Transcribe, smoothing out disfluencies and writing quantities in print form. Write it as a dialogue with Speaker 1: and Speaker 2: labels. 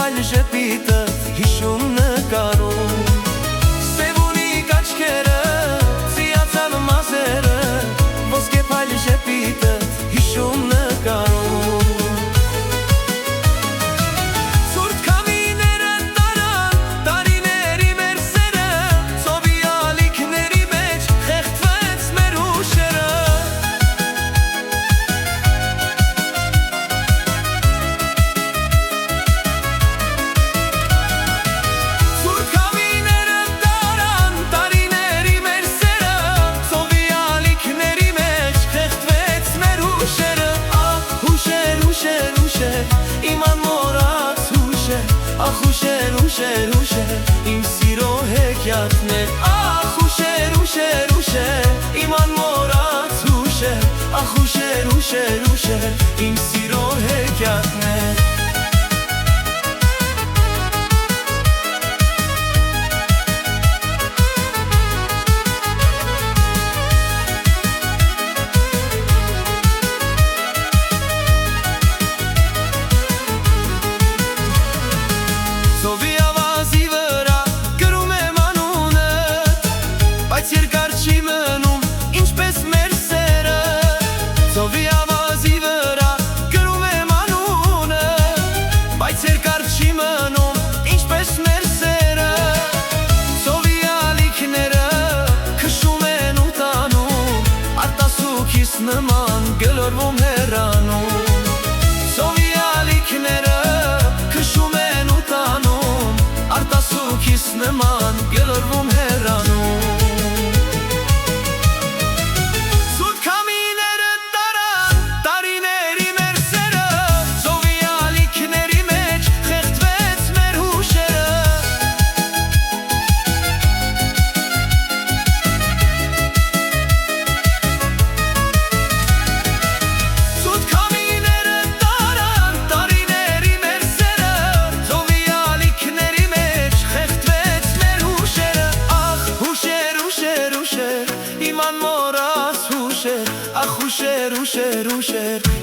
Speaker 1: այլ ժպիտը հիշում նկարում Սևունի կաչքերը, ծիացան մազերը Ոսկե փայլ ժպիտը հիշում նկարում Ցուրտ քամիները տարան, տարիների մեր սերը Ծովի ալիքների մեջ խեղդվեց մեր ուշերը Ախ ուշեր, ուշեր, ուշեր, իմ սիրո հեքիաթներ Ախ ուշեր, ուշեր, ուշեր, իմ անմոռաց հուշեր Ախ ուշեր, ուշեր, ուշեր, իմ սիրո հեքիաթներ Ծովի ավազի վրա գրում եմ անունդ Բայց երկար չի մնում ինչպես մեր սերը Ծովի ավազի վրա գրում եմ անունդ Բայց երկար չի մնում ինչպես մեր սերը Ծովի ալիքները քշում են ու տանում Արտասուքիս նման գլորվում հեռանում Ծովի ալիքները քշում են ու տանում Արտասուքիս նման գլորվում հեռանում Սուտ քամիները տարան, տարիների մեր սերը Ծովի ալիքների մեջ խեղդվեց մեր հուշերը Սուտ քամիները տարան, տարիների մեր սերը Ծովի ալիքների մեջ խեղդվեց մեր հուշերը Ախ հուշեր, ուշեր, ուշեր, իմ անմոռաց հուշեր Ախ ուշեր, ուշեր, ուշեր